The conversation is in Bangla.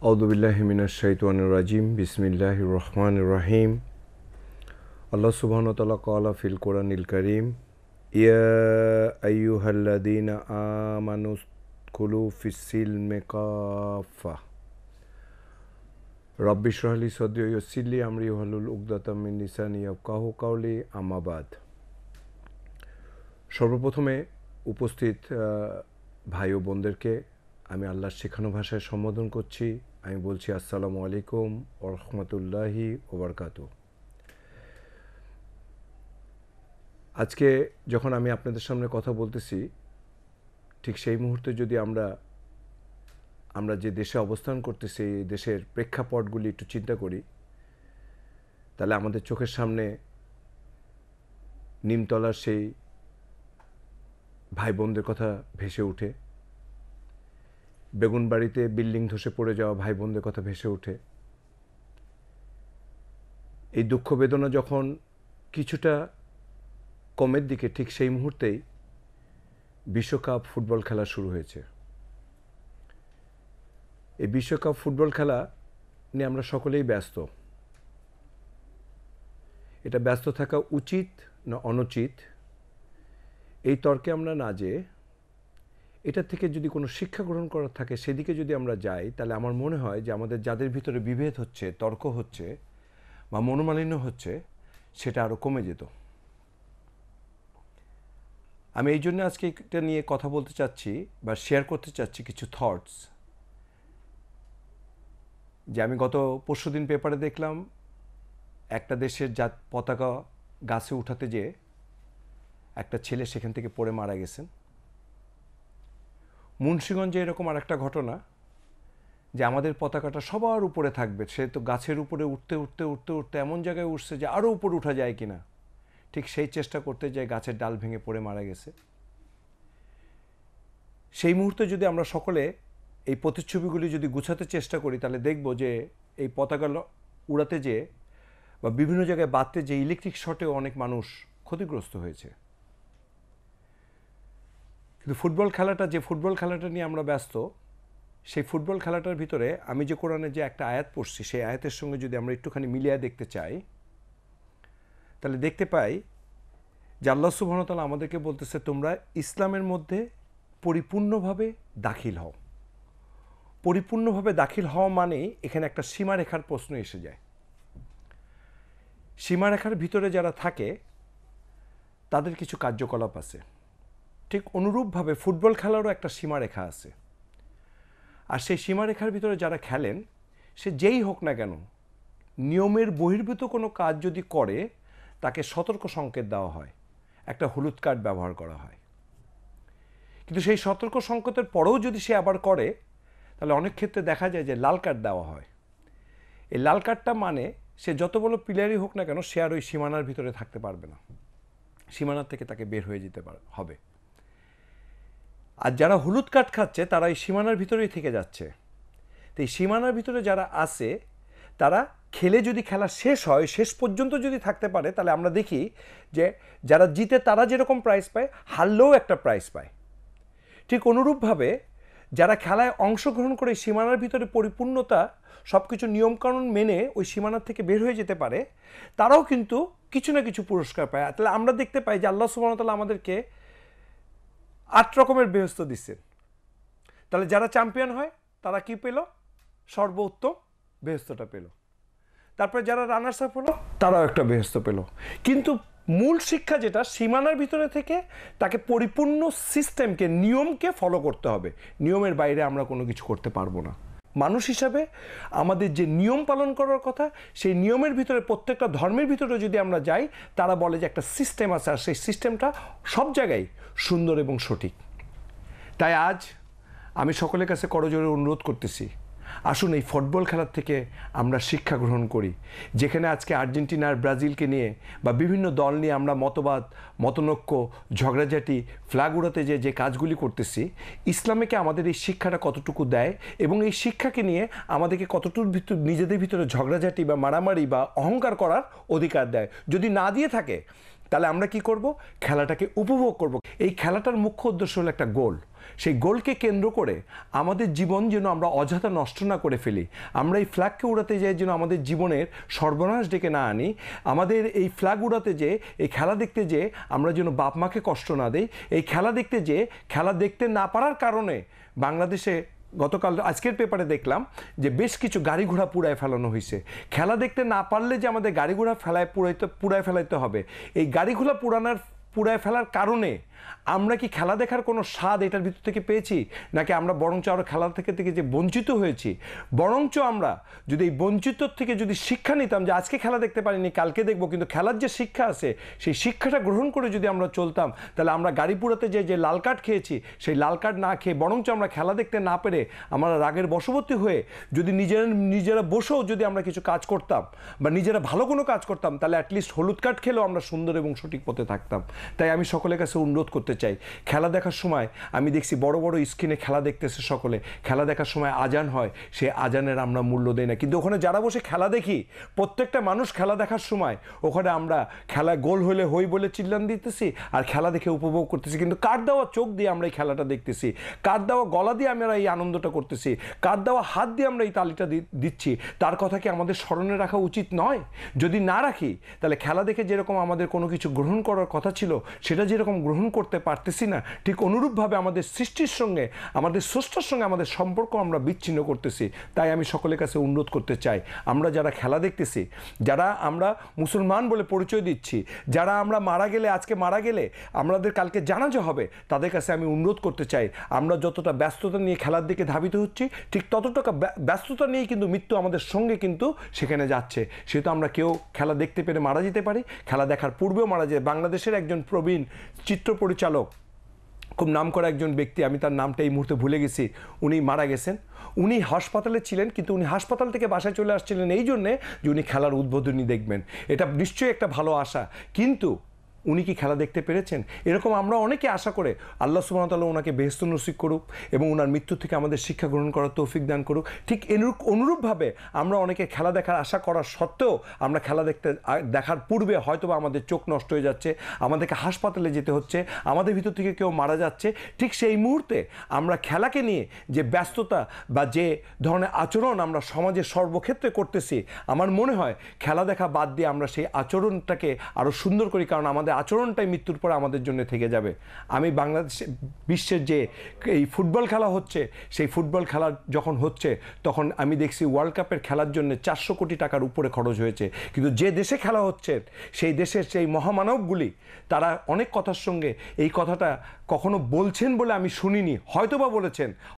আউযুবিল্লাহি মিনাশ শাইতানির রাজিম বিসমিল্লাহির রহমানির রহিম। আল্লাহ সুবহানাহু ওয়া তাআলা ক্বালা ফিল কোরআনিল কারীম ইয়া আইয়ুহাল্লাযীনা আমানুযকুলু ফিস-সিলমি কাফা রাব্বি ইশরাহ লি সাদরি ওয়া ইয়াসসির লি আমরি ওয়াহলুল উকদাতাম মিন লিসানি ইয়াফকাহু কাওলি আম্মা বাদ। সর্বপ্রথমে উপস্থিত ভাই ও বোনদেরকে আমি আল্লাহর শেখানো ভাষায় সম্বোধন করছি। আমি বলছি আসসালামু আলাইকুম ওয়া রাহমাতুল্লাহি ওয়া বারাকাতুহু। আজকে যখন আমি আপনাদের সামনে কথা বলতেছি, ঠিক সেই মুহূর্তে যদি আমরা যে দেশে অবস্থান করতেছি এই দেশের প্রেক্ষাপটগুলি একটু চিন্তা করি, তাহলে আমাদের চোখের সামনে নিমতলার সেই ভাই বোনদের কথা ভেসে ওঠে, বেগুনবাড়িতে বিল্ডিং ধসে পড়ে যাওয়া ভাই বোনদের কথা ভেসে ওঠে। এই দুঃখ বেদনা যখন কিছুটা কমের দিকে, ঠিক সেই মুহূর্তেই বিশ্বকাপ ফুটবল খেলা শুরু হয়েছে। এই বিশ্বকাপ ফুটবল খেলা নিয়ে আমরা সকলেই ব্যস্ত। এটা ব্যস্ত থাকা উচিত না অনুচিত, এই তর্কে আমরা না যেয়ে এটা থেকে যদি কোনো শিক্ষা গ্রহণ করার থাকে সেদিকে যদি আমরা যাই, তাহলে আমার মনে হয় যে আমাদের যাদের ভিতরে বিভেদ হচ্ছে, তর্ক হচ্ছে বা মনোমালিন্য হচ্ছে, সেটা আরও কমে যেত। আমি এই জন্য আজকে এটা নিয়ে কথা বলতে চাচ্ছি বা শেয়ার করতে চাচ্ছি কিছু থটস। যে আমি গত পরশুদিন পেপারে দেখলাম একটা দেশের পতাকা গাছে উঠাতে যেয়ে একটা ছেলে সেখান থেকে পড়ে মারা গেছেন। মুন্সিগঞ্জে এরকম আর একটা ঘটনা, যে আমাদের পতাকাটা সবার উপরে থাকবে, সে তো গাছের উপরে উঠতে উঠতে উঠতে উঠতে এমন জায়গায় উঠছে যে আরও উপরে উঠা যায় কিনা, ঠিক সেই চেষ্টা করতে যায় গাছের ডাল ভেঙে পড়ে মারা গেছে। সেই মুহূর্তে যদি আমরা সকলে এই প্রতিচ্ছবিগুলি যদি গুছাতে চেষ্টা করি, তাহলে দেখব যে এই পতাকা উড়াতে যেয়ে বা বিভিন্ন জায়গায় বাঁধতে যে ইলেকট্রিক শর্টেও অনেক মানুষ ক্ষতিগ্রস্ত হয়েছে। কিন্তু ফুটবল খেলাটা নিয়ে আমরা ব্যস্ত, সেই ফুটবল খেলাটার ভিতরে আমি যে কোরআনে যে একটা আয়াত পড়ছি, সেই আয়াতের সঙ্গে যদি আমরা একটুখানি মিলিয়ে দেখতে চাই, তাহলে দেখতে পাই যে আল্লাহ সুবহানাহু ওয়া তাআলা আমাদেরকে বলতেছে, তোমরা ইসলামের মধ্যে পরিপূর্ণভাবে দাখিল হও। পরিপূর্ণভাবে দাখিল হওয়া মানে এখানে একটা সীমারেখার প্রশ্ন এসে যায়। সীমারেখার ভিতরে যারা থাকে তাদের কিছু কার্যকলাপ আছে, ঠিক অনুরূপভাবে ফুটবল খেলারও একটা সীমারেখা আছে। আর সেই সীমারেখার ভিতরে যারা খেলেন, সে যেই হোক না কেন, নিয়মের বহির্ভূত কোনো কাজ যদি করে তাকে সতর্ক সংকেত দেওয়া হয়, একটা হলুদ কার্ড ব্যবহার করা হয়। কিন্তু সেই সতর্ক সংকেতের পরেও যদি সে আবার করে, তাহলে অনেক ক্ষেত্রে দেখা যায় যে লাল কার্ড দেওয়া হয়। এই লাল কার্ডটা মানে সে যত বড় প্লেয়ারই হোক না কেন, সে আর ওই সীমানার ভিতরে থাকতে পারবে না, সীমানার থেকে তাকে বের হয়ে যেতে হবে। আর যারা হলুদ কার্ড খাচ্ছে তারা এই সীমানার ভিতরেই থেকে যাচ্ছে। তো এই সীমানার ভিতরে যারা আছে, তারা খেলে যদি খেলা শেষ হয়, শেষ পর্যন্ত যদি থাকতে পারে, তাহলে আমরা দেখি যে যারা জিতে তারা যেরকম প্রাইজ পায়, হারলেও একটা প্রাইজ পায়। ঠিক অনুরূপভাবে যারা খেলায় অংশগ্রহণ করে সীমানার ভিতরে পরিপূর্ণতা সব কিছু নিয়মকানুন মেনে ওই সীমানার থেকে বের হয়ে যেতে পারে, তারাও কিন্তু কিছু না কিছু পুরস্কার পায়। তাহলে আমরা দেখতে পাই যে আল্লাহ সুবহানাহু ওয়া তাআলা আমাদেরকে 8 রকমের বেহেশত দিচ্ছেন। তাহলে যারা চ্যাম্পিয়ন হয় তারা কি পেল? সর্বোত্তম বেহেশতটা পেল। তারপরে যারা রানার্স আপ হলো তারাও একটা বেহেশত পেল। কিন্তু মূল শিক্ষা যেটা, সীমানার ভিতরে থেকে তাকে পরিপূর্ণ সিস্টেমকে, নিয়মকে ফলো করতে হবে। নিয়মের বাইরে আমরা কোনো কিছু করতে পারবো না। মানুষ হিসাবে আমাদের যে নিয়ম পালন করার কথা, সেই নিয়মের ভিতরে প্রত্যেকটা ধর্মের ভিতরে যদি আমরা যাই, তারা বলে যে একটা সিস্টেম আছে, আর সেই সিস্টেমটা সব জায়গায় সুন্দর এবং সঠিক। তাই আজ আমি সকলের কাছে করজোড়ে অনুরোধ করতেছি, আসুন এই ফুটবল খেলার থেকে আমরা শিক্ষা গ্রহণ করি। যেখানে আজকে আর্জেন্টিনা আর ব্রাজিলকে নিয়ে বা বিভিন্ন দল নিয়ে আমরা মতনৈক্য, ঝগড়াঝাটি, ফ্ল্যাগ উড়াতে যে কাজগুলি করতেছি, ইসলামে আমাদের এই শিক্ষাটা কতটুকু দেয় এবং এই শিক্ষাকে নিয়ে আমাদেরকে কতটুকু নিজেদের ভিতরে ঝগড়াঝাটি বা মারামারি বা অহংকার করার অধিকার দেয়। যদি না দিয়ে থাকে, তাহলে আমরা কি করব? খেলাটাকে উপভোগ করব। এই খেলাটার মুখ্য উদ্দেশ্য হলো একটা গোল। সেই গোলকে কেন্দ্র করে আমাদের জীবন যেন আমরা অযথা নষ্ট না করে ফেলি, আমরা এই ফ্ল্যাগকে উড়াতে যাই যেন আমাদের জীবনের সর্বনাশ ডেকে না আনি, আমাদের এই ফ্ল্যাগ উড়াতে যে এই খেলা দেখতে যে আমরা যেন বাপ মাকে কষ্ট না দেই, এই খেলা দেখতে যে খেলা দেখতে না পারার কারণে বাংলাদেশে গতকাল আজকের পেপারে দেখলাম যে বেশ কিছু গাড়ি ঘোড়া পুড়ায় ফেলানো হয়েছে। খেলা দেখতে না পারলে যে আমাদের গাড়ি ঘোড়া পুড়ায় ফেলাইতে হবে, এই গাড়ি ঘোড়া পুড়ায় ফেলার কারণে আমরা কি খেলা দেখার কোনো স্বাদ এটার ভিতর থেকে পেয়েছি, নাকি আমরা বরঞ্চ আরও খেলা থেকে যে বঞ্চিত হয়েছি? বরঞ্চ আমরা যদি এই বঞ্চিত থেকে যদি শিক্ষা নিতাম যে আজকে খেলা দেখতে পারিনি কালকে দেখব, কিন্তু খেলার যে শিক্ষা আছে সেই শিক্ষাটা গ্রহণ করে যদি আমরা চলতাম, তাহলে আমরা গাড়ি পুরাতে যে লাল কার্ড খেয়েছি সেই লাল কার্ড না খেয়ে বরঞ্চ আমরা খেলা দেখতে না পেরে আমরা রাগের বশবর্তী হয়ে যদি নিজেরা বসেও যদি আমরা কিছু কাজ করতাম বা নিজেরা ভালো কোনো কাজ করতাম, তাহলে অ্যাটলিস্ট হলুদ কার্ড খেলেও আমরা সুন্দর এবং সঠিক পথে থাকতাম। তাই আমি সকলের কাছে অনুরোধ করতে চাই, খেলা দেখার সময় আমি দেখছি বড় বড় স্ক্রিনে খেলা দেখতেছে সকলে, খেলা দেখার সময় আজান হয়, সে আজানের আমরা মূল্য দেই না। কিন্তু ওখানে যারা বসে খেলা দেখি, প্রত্যেকটা মানুষ খেলা দেখার সময় ওখানে আমরা খেলা গোল হলে হই বলে চিল্লান দিতেছি আর খেলা দেখে উপভোগ করতেছি, কিন্তু কার দেওয়া চোখ দিয়ে আমরা এই খেলাটা দেখতেছি, কার দেওয়া গলা দিয়ে আমরা এই আনন্দটা করতেছি, কার দেওয়া হাত দিয়ে আমরা এই তালিটা দিচ্ছি, তার কথা কি আমাদের স্মরণে রাখা উচিত নয়? যদি না রাখি, তাহলে খেলা দেখে যেরকম আমাদের কোনো কিছু গ্রহণ করার কথা ছিল সেটা যেরকম গ্রহণ করতে পারতেছি না, ঠিক অনুরূপভাবে আমাদের সৃষ্টির সঙ্গে, আমাদের স্রষ্টার সঙ্গে আমাদের সম্পর্ক আমরা বিচ্ছিন্ন করতেছি। তাই আমি সকলের কাছে অনুরোধ করতে চাই, আমরা যারা খেলা দেখতেছি, যারা আমরা মুসলমান বলে পরিচয় দিচ্ছি, যারা আমরা আজকে মারা গেলে আমাদের কালকে জানাজা হবে, তাদের কাছে আমি অনুরোধ করতে চাই, আমরা যতটা ব্যস্ততা নিয়ে খেলার দিকে ধাবিত হচ্ছি, ঠিক ততটা ব্যস্ততা নিয়েই কিন্তু মৃত্যু আমাদের সঙ্গে কিন্তু সেখানে যাচ্ছে। সেহেতু আমরা কেউ খেলা দেখতে পেরে মারা যেতে পারি, খেলা দেখার পূর্বেও মারা যায়। বাংলাদেশের একজন প্রবীণ চিত্র পরিচালক, খুব নাম করা একজন ব্যক্তি, আমি তার নামটা এই মুহূর্তে ভুলে গেছি, উনি মারা গেছেন। উনি হাসপাতালে ছিলেন, কিন্তু উনি হাসপাতাল থেকে বাসায় চলে আসছিলেন এই জন্যে যে উনি খেলার উদ্বোধনী দেখবেন। এটা নিশ্চয়ই একটা ভালো আশা, কিন্তু উনি কি খেলা দেখতে পেরেছেন? এরকম আমরা অনেকে আশা করে আল্লাহ সুবহানাহু ওয়া তাআলা ওনাকে বেহেশত নসিব করুক এবং ওনার মৃত্যু থেকে আমাদের শিক্ষা গ্রহণ করার তৌফিক দান করুক। ঠিক অনুরূপভাবে আমরা অনেকে খেলা দেখার আশা করার সত্ত্বেও আমরা খেলা দেখার পূর্বে হয়তোবা আমাদের চোখ নষ্ট হয়ে যাচ্ছে, আমাদেরকে হাসপাতালে যেতে হচ্ছে, আমাদের ভিতর থেকে কেউ মারা যাচ্ছে। ঠিক সেই মুহূর্তে আমরা খেলাকে নিয়ে যে ব্যস্ততা বা যে ধরনের আচরণ আমরা সমাজের সর্বক্ষেত্রে করতেছি, আমার মনে হয় খেলা দেখা বাদ দিয়ে আমরা সেই আচরণটাকে আরও সুন্দর করি, কারণ আমাদের আচরণটাই মৃত্যুর পর আমাদের জন্য থেকে যাবে। আমি বাংলাদেশে বিশ্বের যে এই ফুটবল খেলা হচ্ছে, সেই ফুটবল খেলা যখন হচ্ছে তখন আমি দেখছি ওয়ার্ল্ড কাপের খেলার জন্য 400 কোটি টাকার উপরে খরচ হয়েছে, কিন্তু যে দেশে খেলা হচ্ছে সেই দেশের সেই মহামানবগুলি তারা অনেক কথার সঙ্গে এই কথাটা কখনো বলছেন বলে আমি শুনিনি, হয়তোবা বলেছেন,